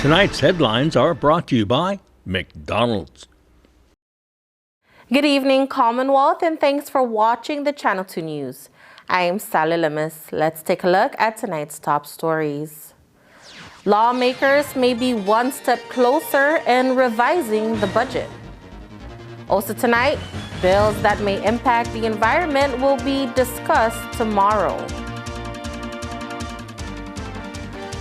Tonight's headlines are brought to you by McDonald's. Good evening, Commonwealth, and thanks for watching the Channel 2 News. I am Sally Lemus. Let's take a look at tonight's top stories. Lawmakers may be one step closer in revising the budget. Also tonight, bills that may impact the environment will be discussed tomorrow.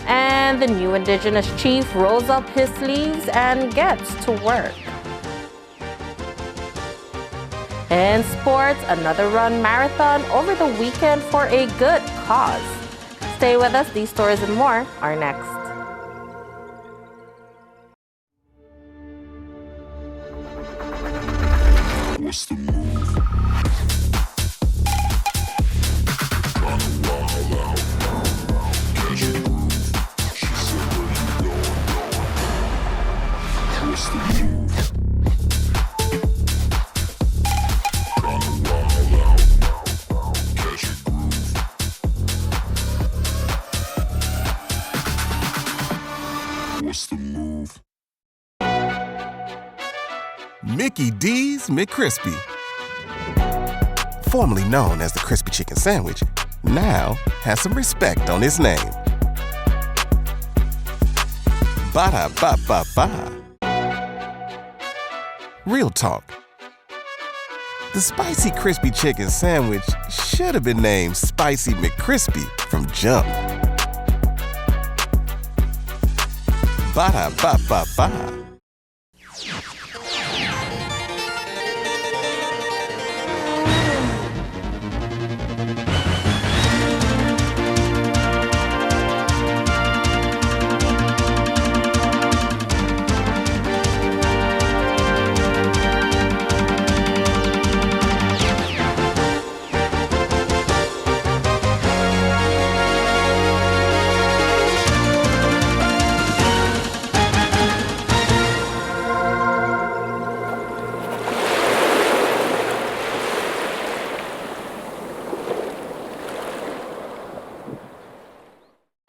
And the new Indigenous chief rolls up his sleeves and gets to work. In sports, another run marathon over the weekend for a good cause. Stay with us, these stories and more are next. What's the move? Kinda wild out. Catch a groove. She said, where you going? What's the move? Kinda wild out. Catch a groove. What's the move? Mickey D's McCrispy. Formerly known as the Crispy Chicken Sandwich, now has some respect on his name. Ba-da-ba-ba-ba. Real talk. The Spicy Crispy Chicken Sandwich should have been named Spicy McCrispy from jump. Ba-da-ba-ba-ba.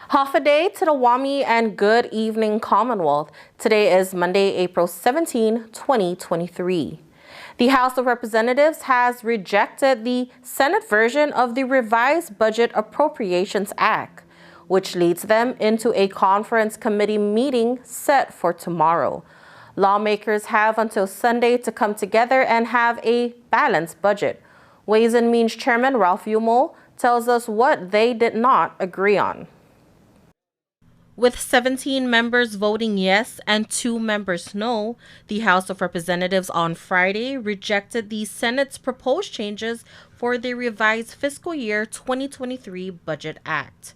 Half a day to the Wami and good evening, Commonwealth. Today is Monday, April 17, 2023. The House of Representatives has rejected the Senate version of the Revised Budget Appropriations Act, which leads them into a conference committee meeting set for tomorrow. Lawmakers have until Sunday to come together and have a balanced budget. Ways and Means Chairman Ralph Yumo tells us what they did not agree on. With 17 members voting yes and 2 members no, the House of Representatives on Friday rejected the Senate's proposed changes for the revised fiscal year 2023 Budget Act.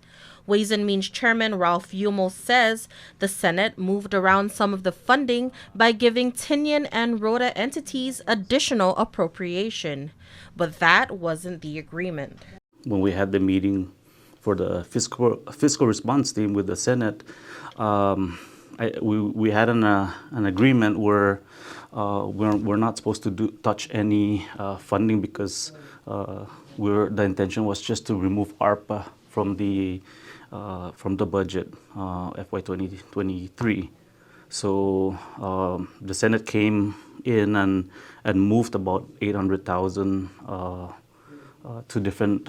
Ways and Means Chairman Ralph Yumo says the Senate moved around some of the funding by giving Tinian and Rhoda entities additional appropriation. But that wasn't the agreement. When we had the meeting for the fiscal response team with the Senate, we had an agreement where we're not supposed to touch any funding because the intention was just to remove ARPA from the budget FY 2023. So the Senate came in and moved about 800,000 to different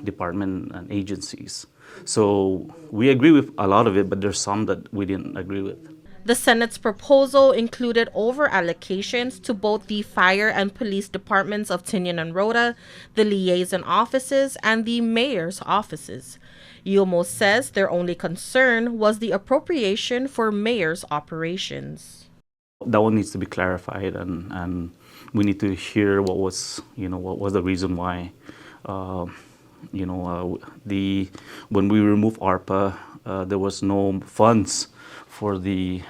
department and agencies. So we agree with a lot of it, but there's some that we didn't agree with. The Senate's proposal included over-allocations to both the fire and police departments of Tinian and Rhoda, the liaison offices, and the mayor's offices. Yumo says their only concern was the appropriation for mayor's operations. That one needs to be clarified, and we need to hear what was the reason why. When we removed ARPA, there was no funds for the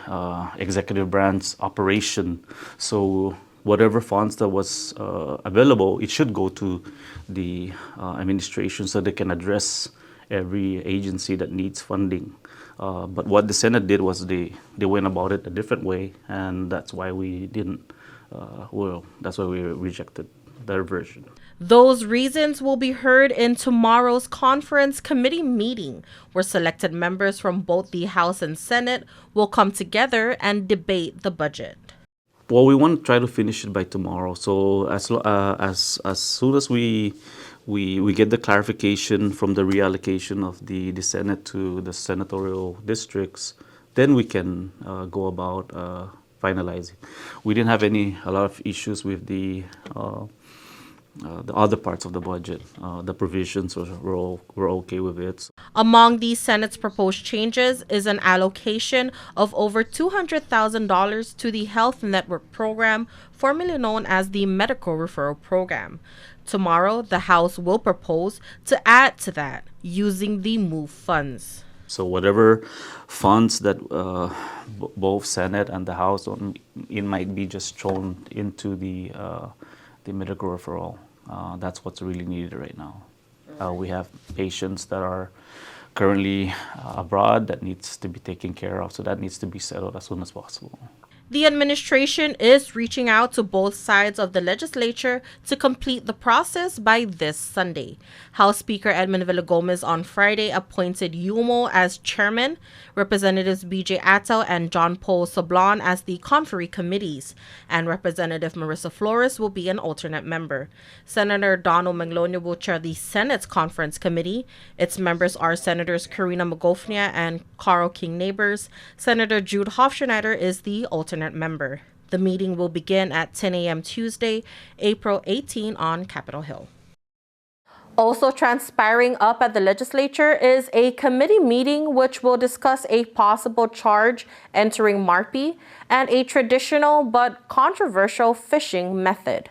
executive branch operation. So whatever funds that was available, it should go to the administration so they can address every agency that needs funding. But what the Senate did was they went about it a different way, and that's why we didn't. That's why we rejected their version. Those reasons will be heard in tomorrow's conference committee meeting, where selected members from both the House and Senate will come together and debate the budget. Well, we want to try to finish it by tomorrow. So as soon as we get the clarification from the reallocation of the Senate to the senatorial districts, then we can go about finalizing. We didn't have a lot of issues with the other parts of the budget. The provisions were okay with it. Among the Senate's proposed changes is an allocation of over $200,000 to the Health Network Program, formerly known as the Medical Referral Program. Tomorrow, the House will propose to add to that using the MOVE funds. So whatever funds that both Senate and the House it might be just thrown into the medical referral. That's what's really needed right now. We have patients that are currently abroad that needs to be taken care of, so that needs to be settled as soon as possible. The administration is reaching out to both sides of the legislature to complete the process by this Sunday. House Speaker Edmund Villagomez on Friday appointed UMO as chairman, Representatives B.J. Attel and John Paul Sablon as the conferee committees, and Representative Marissa Flores will be an alternate member. Senator Donald Manglonia will chair the Senate's conference committee. Its members are Senators Karina Magofnia and Carl King Neighbors. Senator Jude Hofschneider is the alternate member. The meeting will begin at 10 a.m. Tuesday, April 18 on Capitol Hill. Also transpiring up at the legislature is a committee meeting which will discuss a possible charge entering Marpi and a traditional but controversial fishing method.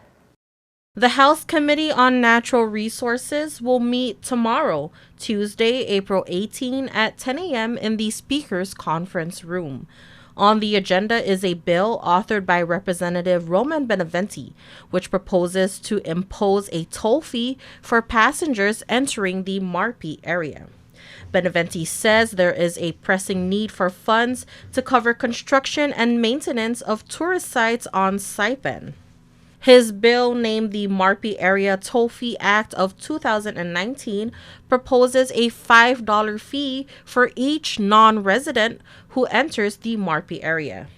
The House Committee on Natural Resources will meet tomorrow, Tuesday, April 18 at 10 a.m. in the Speaker's Conference Room. On the agenda is a bill authored by Representative Roman Beneventi, which proposes to impose a toll fee for passengers entering the Marpi area. Beneventi says there is a pressing need for funds to cover construction and maintenance of tourist sites on Saipan. His bill, named the Marpi Area Toll Fee Act of 2019, proposes a $5 fee for each non-resident who enters the Marpi area.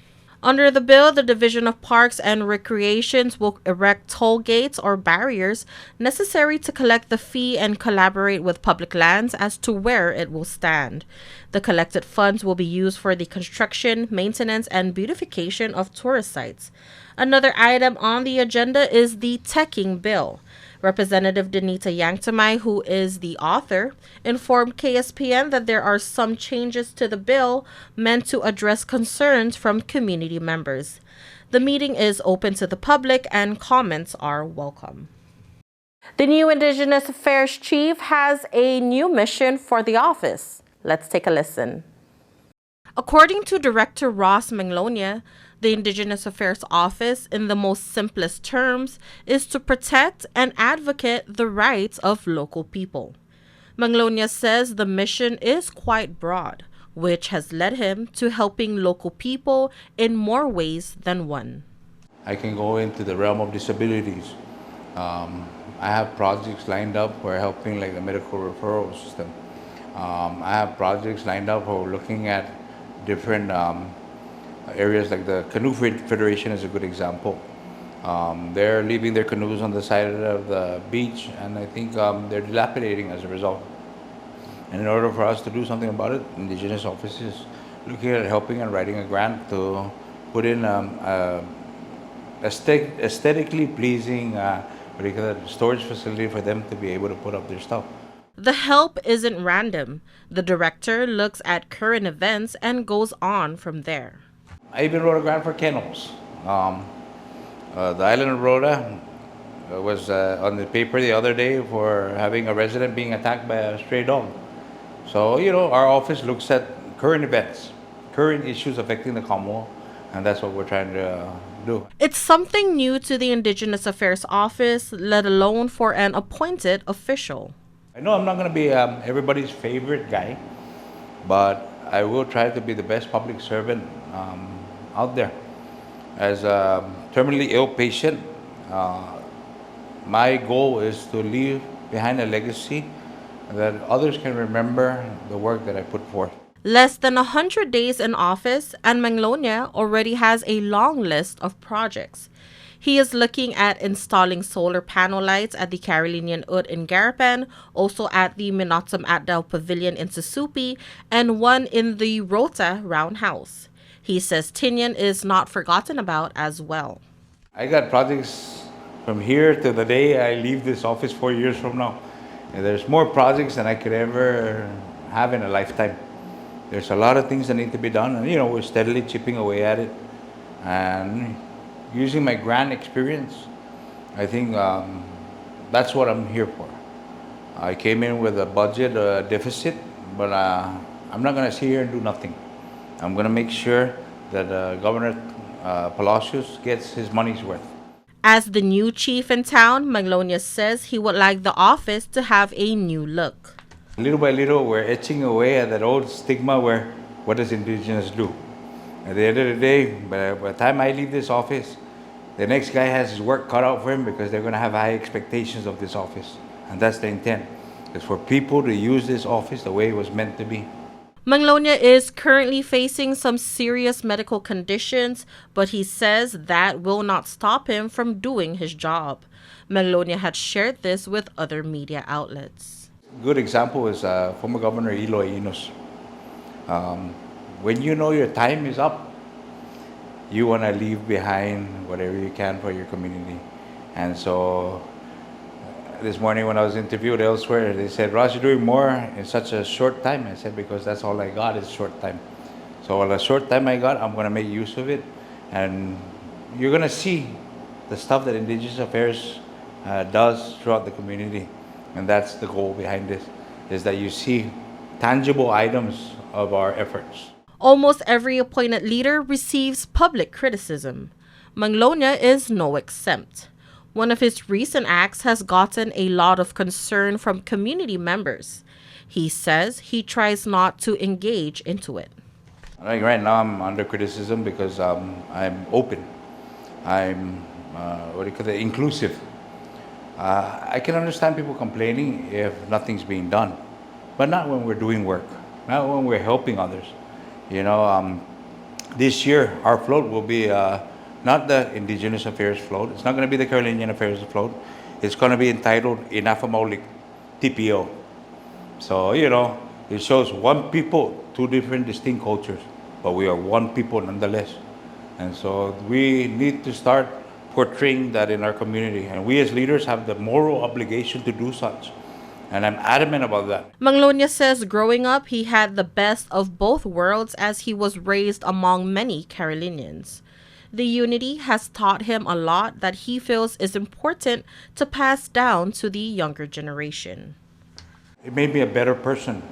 Under the bill, the Division of Parks and Recreations will erect toll gates or barriers necessary to collect the fee and collaborate with public lands as to where it will stand. The collected funds will be used for the construction, maintenance, and beautification of tourist sites. Another item on the agenda is the teching bill. Representative Danita Yangtamai, who is the author, informed KSPN that there are some changes to the bill meant to address concerns from community members. The meeting is open to the public and comments are welcome. The new Indigenous Affairs Chief has a new mission for the office. Let's take a listen. According to Director Ross Manglonia, the Indigenous Affairs Office, in the most simplest terms, is to protect and advocate the rights of local people. Manglonia says the mission is quite broad, which has led him to helping local people in more ways than one. I can go into the realm of disabilities. I have projects lined up for helping like the medical referral system. I have projects lined up for looking at different areas like the Canoe Federation is a good example. They're leaving their canoes on the side of the beach, and I think they're dilapidating as a result. And in order for us to do something about it, Indigenous offices looking at helping and writing a grant to put in aesthetically pleasing storage facility for them to be able to put up their stuff. The help isn't random. The director looks at current events and goes on from there. I even wrote a grant for kennels. The island of Rhoda was on the paper the other day for having a resident being attacked by a stray dog. So, our office looks at current events, current issues affecting the Commonwealth, and that's what we're trying to do. It's something new to the Indigenous Affairs Office, let alone for an appointed official. I know I'm not going to be everybody's favorite guy, but I will try to be the best public servant out there. As a terminally ill patient, My goal is to leave behind a legacy that others can remember the work that I put forth. Less than 100 days in office, and Manglonia already has a long list of projects. He is looking at installing solar panel lights at the Carolinian Ut in Garapan, also at the Minotum Atdal Pavilion in Susupi, and one in the Rota Roundhouse. He says Tinian is not forgotten about as well. I got projects from here to the day I leave this office 4 years from now. And there's more projects than I could ever have in a lifetime. There's a lot of things that need to be done, and we're steadily chipping away at it. And using my grant experience, I think that's what I'm here for. I came in with a budget deficit, but I'm not going to sit here and do nothing. I'm going to make sure that Governor Palacios gets his money's worth. As the new chief in town, Manglonia says he would like the office to have a new look. Little by little, we're etching away at that old stigma where what does indigenous do? At the end of the day, by the time I leave this office, the next guy has his work cut out for him because they're going to have high expectations of this office. And that's the intent. It's for people to use this office the way it was meant to be. Manglonia is currently facing some serious medical conditions, but he says that will not stop him from doing his job. Manglonia had shared this with other media outlets. Good example is former Governor Eloy Enos. When you know your time is up, you want to leave behind whatever you can for your community. And so this morning when I was interviewed elsewhere, they said, Ross, you're doing more in such a short time. I said, because that's all I got is short time. So all the short time I got, I'm going to make use of it. And you're going to see the stuff that Indigenous Affairs does throughout the community. And that's the goal behind this, is that you see tangible items of our efforts. Almost every appointed leader receives public criticism. Manglonia is no exempt. One of his recent acts has gotten a lot of concern from community members. He says he tries not to engage into it. Like right now, I'm under criticism because I'm open. I'm inclusive. I can understand people complaining if nothing's being done, but not when we're doing work, not when we're helping others. This year our float will be not the Indigenous Affairs float. It's not going to be the Carolinian Affairs float. It's going to be entitled Inafamaulik TPO. So, it shows one people, two different distinct cultures, but we are one people nonetheless. And so we need to start portraying that in our community. And we as leaders have the moral obligation to do such. And I'm adamant about that. Manglonia says growing up, he had the best of both worlds as he was raised among many Carolinians. The unity has taught him a lot that he feels is important to pass down to the younger generation. It made me a better person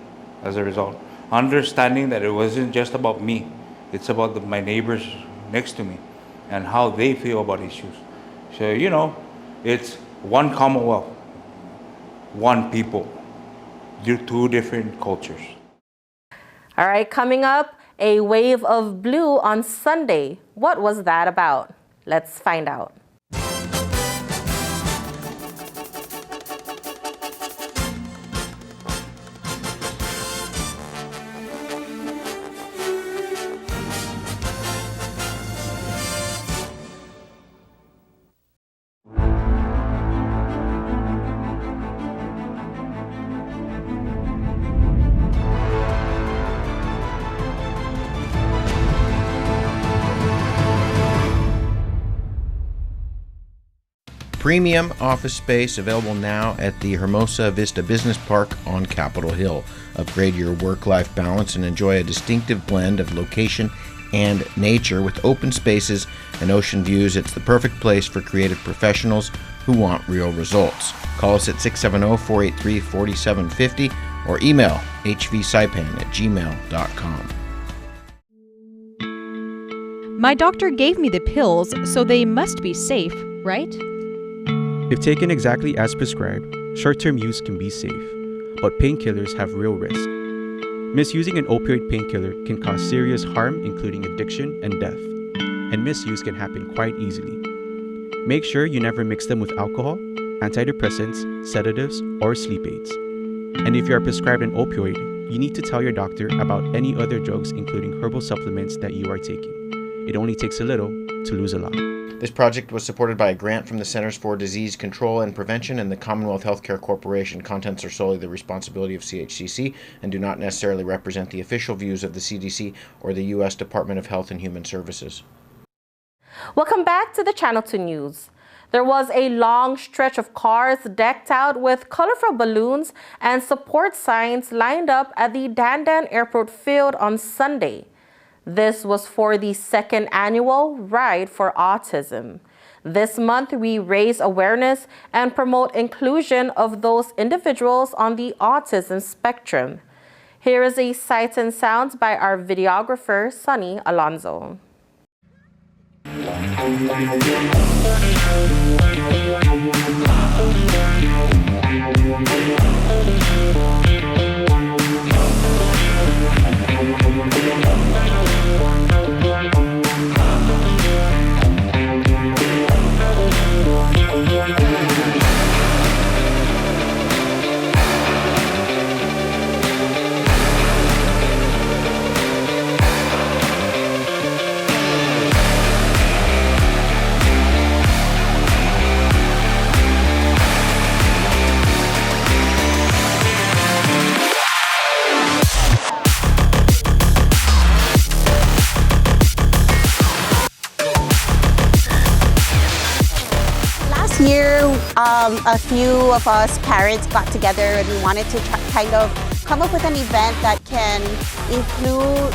as a result. Understanding that it wasn't just about me. It's about my neighbors next to me and how they feel about issues. So, it's one Commonwealth, one people, two different cultures. All right, coming up, a wave of blue on Sunday. What was that about? Let's find out. Premium office space available now at the Hermosa Vista Business Park on Capitol Hill. Upgrade your work-life balance and enjoy a distinctive blend of location and nature with open spaces and ocean views. It's the perfect place for creative professionals who want real results. Call us at 670-483-4750 or email hvsaipan@gmail.com. My doctor gave me the pills, so they must be safe, right? If taken exactly as prescribed, short-term use can be safe, but painkillers have real risk. Misusing an opioid painkiller can cause serious harm, including addiction and death, and misuse can happen quite easily. Make sure you never mix them with alcohol, antidepressants, sedatives, or sleep aids. And if you are prescribed an opioid, you need to tell your doctor about any other drugs, including herbal supplements that you are taking. It only takes a little to lose a lot. This project was supported by a grant from the Centers for Disease Control and Prevention and the Commonwealth Healthcare Corporation. Contents are solely the responsibility of CHCC and do not necessarily represent the official views of the CDC or the U.S. Department of Health and Human Services. Welcome back to the Channel 2 News. There was a long stretch of cars decked out with colorful balloons and support signs lined up at the Dandan Airport Field on Sunday. This was for the second annual Ride for Autism. This month, we raise awareness and promote inclusion of those individuals on the autism spectrum. Here is a sights and sounds by our videographer, Sunny Alonzo. A few of us parents got together and we wanted to kind of come up with an event that can include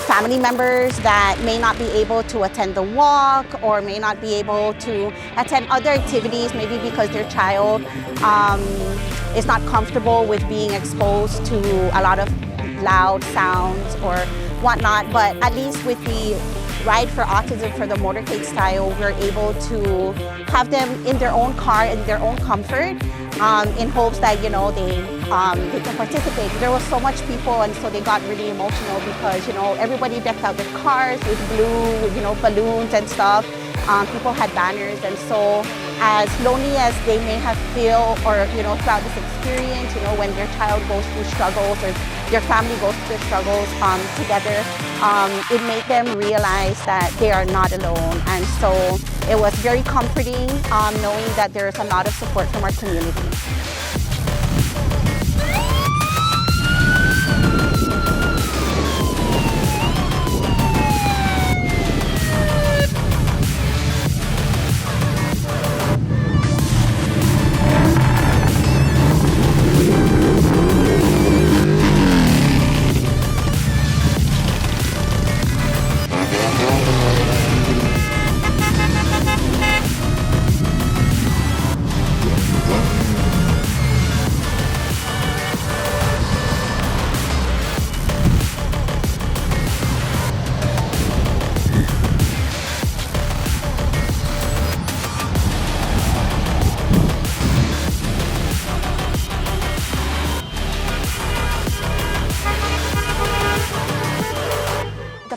family members that may not be able to attend the walk or may not be able to attend other activities, maybe because their child is not comfortable with being exposed to a lot of loud sounds or whatnot. But at least with the Ride for Autism for the motorcade style, we're able to have them in their own car, in their own comfort, in hopes that, you know, they can participate. There was so much people, and so they got really emotional because, you know, everybody decked out their cars with blue, with, you know, balloons and stuff. People had banners, and so as lonely as they may have feel, or, you know, throughout this experience, you know, when their child goes through struggles or their family goes through their struggles together, it made them realize that they are not alone. And so it was very comforting knowing that there's a lot of support from our community.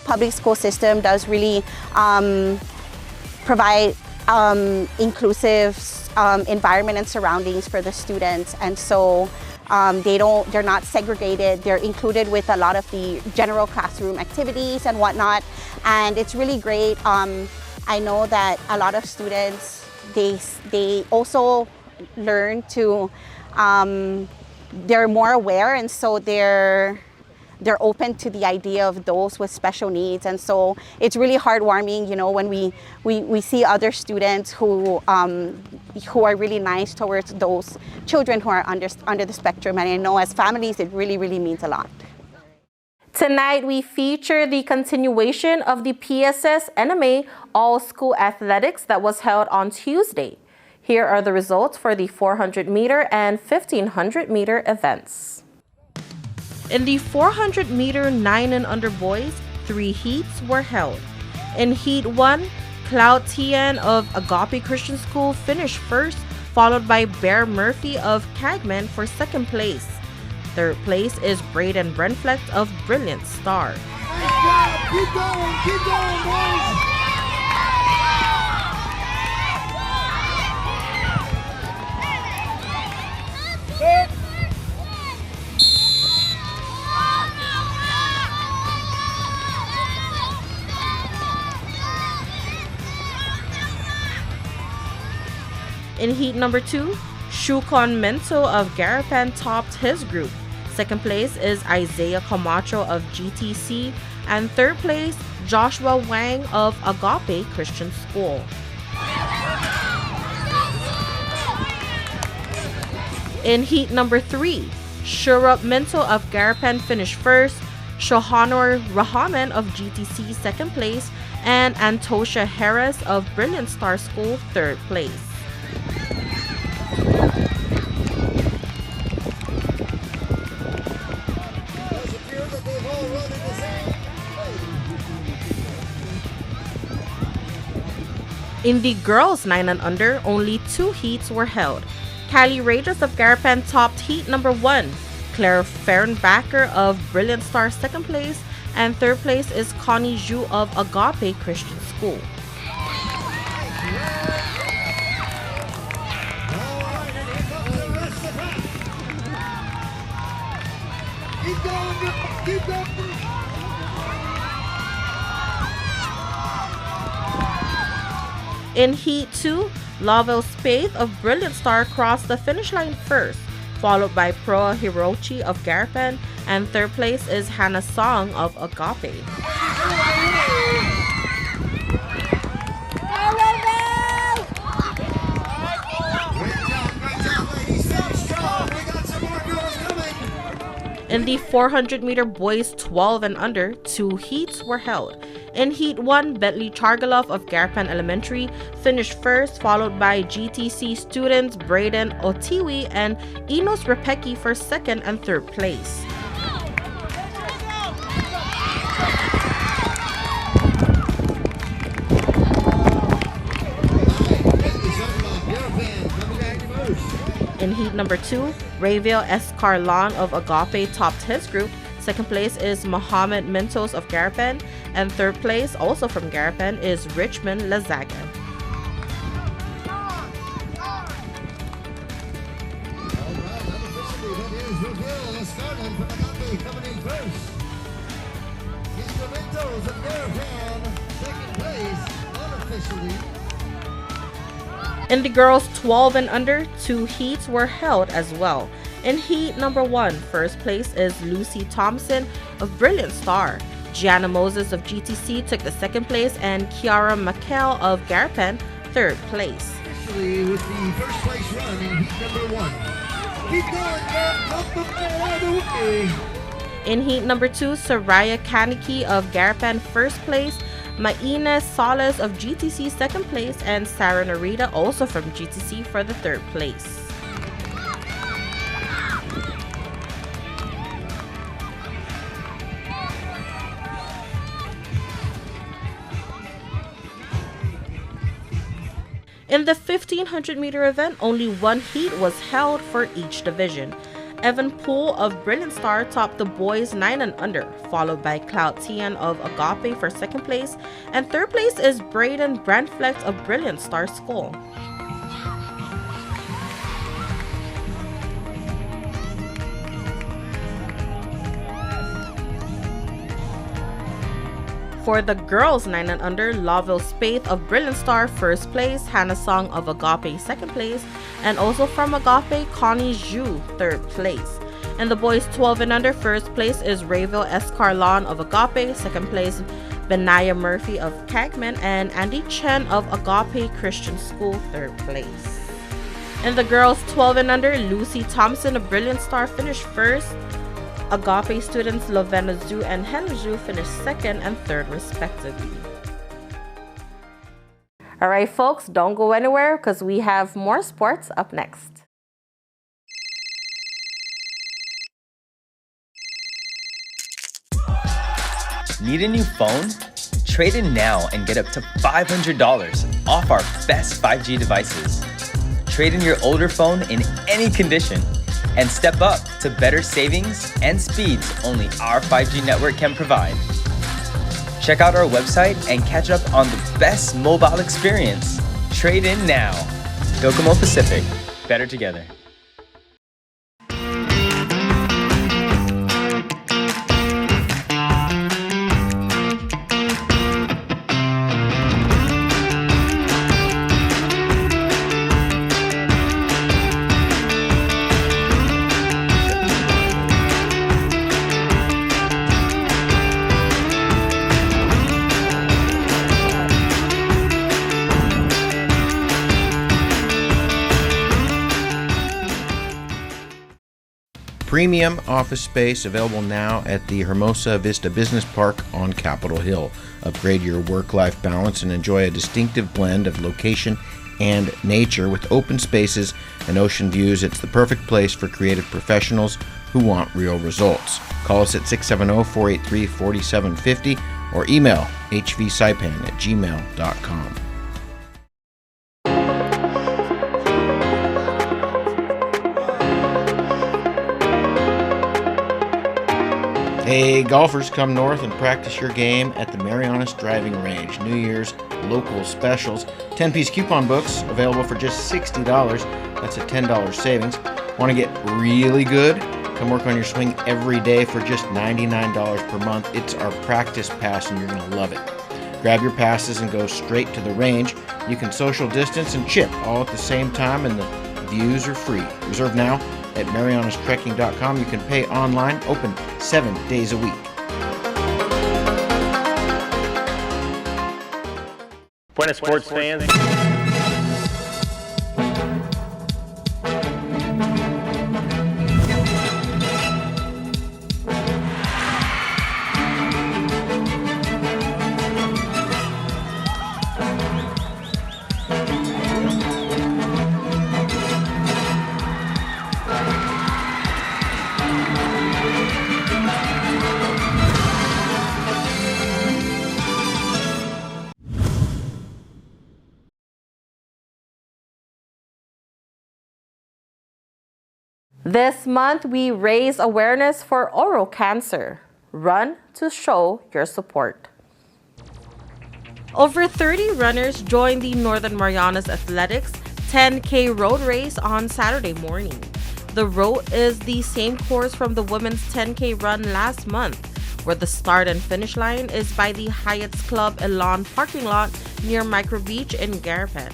Public school system does really provide inclusive environment and surroundings for the students, and so they're not segregated. They're included with a lot of the general classroom activities and whatnot, and it's really great. I know that a lot of students, they also learn to they're more aware, and so they're open to the idea of those with special needs. And so it's really heartwarming, you know, when we see other students who are really nice towards those children who are under the spectrum. And I know as families, it really, really means a lot. Tonight, we feature the continuation of the PSS NMA All-School Athletics that was held on Tuesday. Here are the results for the 400-meter and 1,500-meter events. In the 400-meter 9 and under boys, 3 heats were held. In Heat 1, Cloud Tien of Agape Christian School finished first, followed by Bear Murphy of Cagman for second place. Third place is Braden Brenflecht of Brilliant Star. Keep going, boys! In heat number 2, Shukon Mento of Garapan topped his group. Second place is Isaiah Camacho of GTC, and third place, Joshua Wang of Agape Christian School. In heat number 3, Shurup Mento of Garapan finished first, Shohanor Rahman of GTC second place, and Antosha Harris of Brilliant Star School third place. In the girls 9 and under, only 2 heats were held. Kylie Rages of Garapan topped heat number 1. Claire Fernbacker of Brilliant Star second place, and third place is Connie Zhu of Agape Christian School. In heat 2, Lavelle Spaeth of Brilliant Star crossed the finish line first, followed by Proa Hirochi of Garapan, and third place is Hannah Song of Agape. In the 400-meter boys 12 and under, 2 heats were held. In Heat 1, Bentley Chargaloff of Garapan Elementary finished first, followed by GTC students Braden Otiwi and Enos Repecki for second and third place. In heat number 2, Rayville Escarlon of Agape topped his group. Second place is Mohammed Mentos of Garapan, and third place, also from Garapan, is Richmond Lazaga. In the girls 12 and under, 2 heats were held as well. In heat number 1, first place is Lucy Thompson of Brilliant Star. Gianna Moses of GTC took the second place, and Kiara McKell of Garapan third place. With the first place run in heat number 1. Keep going, girl. In heat number 2, Soraya Kaneki of Garapan first place, Maina Solis of GTC second place, and Sarah Narita also from GTC for the third place. In the 1500-meter event, only 1 heat was held for each division. Evan Poole of Brilliant Star topped the boys 9 and under, followed by Cloud Tian of Agape for second place, and third place is Braden Brandflex of Brilliant Star School. For the girls 9 and under, Lavelle Spaeth of Brilliant Star first place, Hannah Song of Agape second place, and also from Agape, Connie Zhu third place. In the boys 12 and under, first place is Rayville Escarlon of Agape, second place Benaya Murphy of Kagman, and Andy Chen of Agape Christian School third place. In the girls 12 and under, Lucy Thompson of Brilliant Star finished first. Agape students Lovena Zhu and Hannah Zhu finished second and third respectively. All right, folks, don't go anywhere because we have more sports up next. Need a new phone? Trade in now and get up to $500 off our best 5G devices. Trade in your older phone in any condition and step up to better savings and speeds only our 5G network can provide. Check out our website and catch up on the best mobile experience. Trade in now. Docomo Pacific, better together. Premium office space available now at the Hermosa Vista Business Park on Capitol Hill. Upgrade your work-life balance and enjoy a distinctive blend of location and nature with open spaces and ocean views. It's the perfect place for creative professionals who want real results. Call us at 670-483-4750 or email hvsaipan@gmail.com. Hey, golfers, come north and practice your game at the Marianas Driving Range. New Year's local specials. 10-piece coupon books available for just $60. That's a $10 savings. Want to get really good? Come work on your swing every day for just $99 per month. It's our practice pass and you're going to love it. Grab your passes and go straight to the range. You can social distance and chip all at the same time, and the views are free. Reserve now at marianastrekking.com. You can pay online, open 7 days a week. Buenas sports fans. This month, we raise awareness for oral cancer. Run to show your support. Over 30 runners joined the Northern Marianas Athletics 10K road race on Saturday morning. The road is the same course from the women's 10K run last month, where the start and finish line is by the Hyatt's Club Elan parking lot near Micro Beach in Garapan.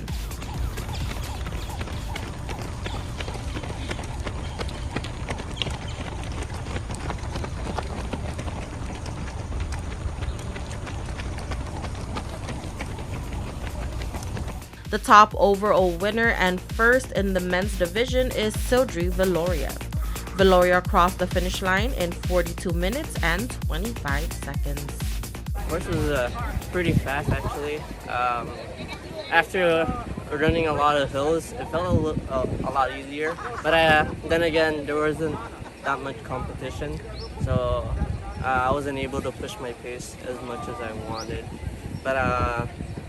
The top overall winner and first in the men's division is Sildri Valoria. Valoria crossed the finish line in 42 minutes and 25 seconds. The course was pretty fast actually. After running a lot of hills, it felt a lot easier. But then again, there wasn't that much competition, so I wasn't able to push my pace as much as I wanted. But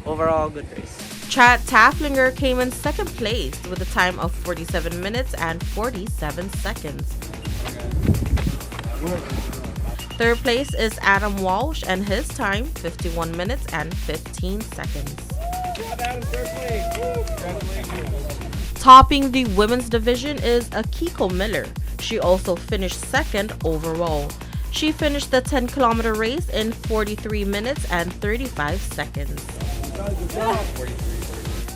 overall, good race. Chad Taflinger came in second place with a time of 47 minutes and 47 seconds. Third place is Adam Walsh and his time 51 minutes and 15 seconds. Topping the women's division is Akiko Miller. She also finished second overall. She finished the 10-kilometer race in 43 minutes and 35 seconds.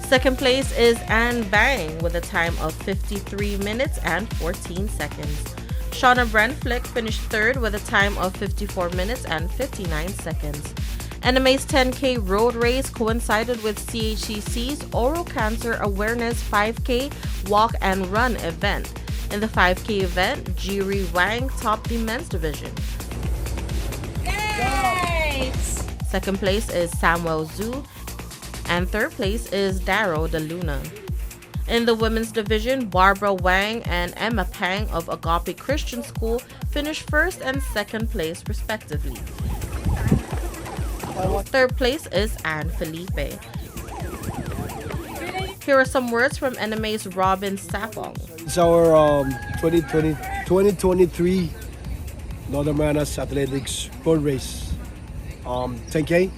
Second place is Ann Bang with a time of 53 minutes and 14 seconds. Shauna Brentflick finished third with a time of 54 minutes and 59 seconds. NMA's 10K road race coincided with CHCC's Oral Cancer Awareness 5K Walk and Run event. In the 5K event, Jiri Wang topped the men's division. Nice. Second place is Samuel Zhu, and third place is Darrow De Luna. In the women's division, Barbara Wang and Emma Pang of Agape Christian School finished first and second place respectively. Third place is Anne Felipe. Here are some words from NMA's Robin Sapong. It's our 2023 Northern Marianas Athletics road race, 10K.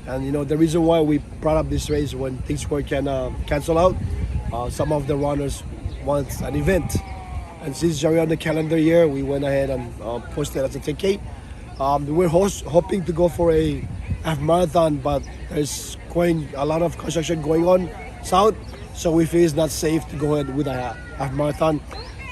And you know, the reason why we brought up this race when things were cancel out, some of the runners want an event. And since we're on the calendar year, we went ahead and posted as a 10K. We're hoping to go for a half marathon, but there's a lot of construction going on south, so we feel it's not safe to go ahead with a half marathon.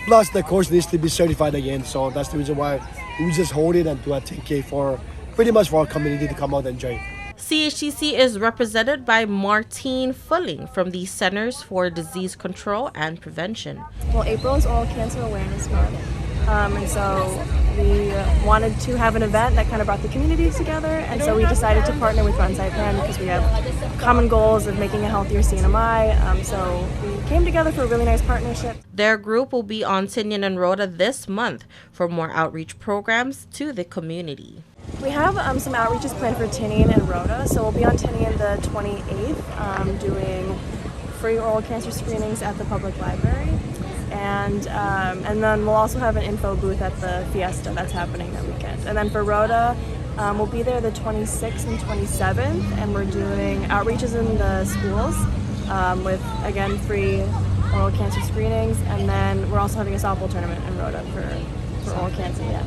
Plus, the course needs to be certified again, so that's the reason why we just hold it and do a 10K for pretty much for our community to come out and enjoy. CHCC is represented by Martine Fulling from the Centers for Disease Control and Prevention. Well, April is Oral Cancer Awareness Month, and so we wanted to have an event that kind of brought the communities together, and so we decided to partner with Run Saipan because we have common goals of making a healthier CNMI, so we came together for a really nice partnership. Their group will be on Tinian and Rhoda this month for more outreach programs to the community. We have some outreaches planned for Tinian and Rhoda, so we'll be on Tinian the 28th doing free oral cancer screenings at the public library, and then we'll also have an info booth at the fiesta that's happening that weekend. And then for Rhoda, we'll be there the 26th and 27th, and we're doing outreaches in the schools with, again, free oral cancer screenings, and then we're also having a softball tournament in Rhoda for oral cancer. Yeah.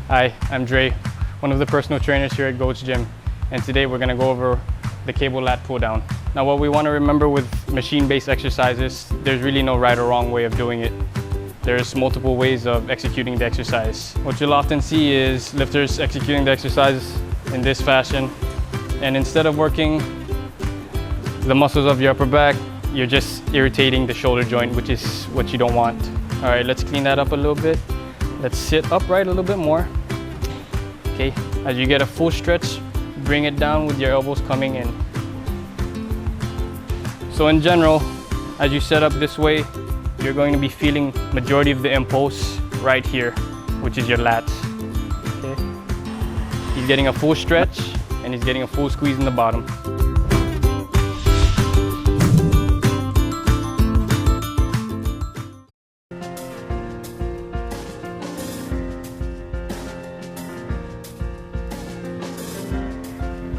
Hi, I'm Dre, one of the personal trainers here at Goats Gym, and today we're going to go over the cable lat pull down. Now what we want to remember with machine-based exercises, there's really no right or wrong way of doing it. There's multiple ways of executing the exercise. What you'll often see is lifters executing the exercise in this fashion, and instead of working the muscles of your upper back, you're just irritating the shoulder joint, which is what you don't want. All right, let's clean that up a little bit. Let's sit upright a little bit more. Okay, as you get a full stretch, bring it down with your elbows coming in. So in general, as you set up this way, you're going to be feeling majority of the impulse right here, which is your lats. Okay. He's getting a full stretch and he's getting a full squeeze in the bottom.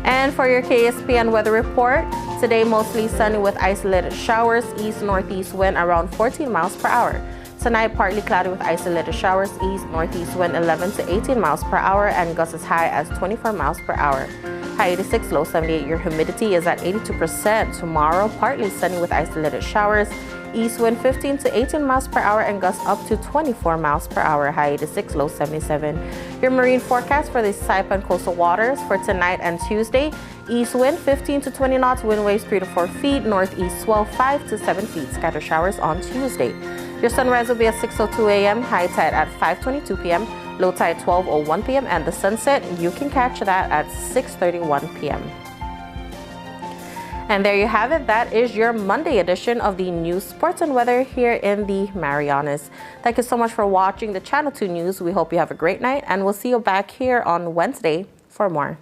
And for your KSPN weather report, today mostly sunny with isolated showers, east-northeast wind around 14 miles per hour. Tonight partly cloudy with isolated showers, east-northeast wind 11 to 18 miles per hour and gusts as high as 24 miles per hour. High 86, low 78. Your humidity is at 82%. Tomorrow partly sunny with isolated showers, east wind 15 to 18 miles per hour and gusts up to 24 miles per hour. High 86, low 77. Your marine forecast for the Saipan coastal waters for tonight and Tuesday. East wind 15 to 20 knots, wind waves 3 to 4 feet. Northeast swell 5 to 7 feet. Scatter showers on Tuesday. Your sunrise will be at 6:02 a.m. High tide at 5:22 p.m. Low tide 12:01 p.m. and the sunset you can catch that at 6:31 p.m. And there you have it. That is your Monday edition of the news, sports, and weather here in the Marianas. Thank you so much for watching the Channel 2 News. We hope you have a great night, and we'll see you back here on Wednesday for more.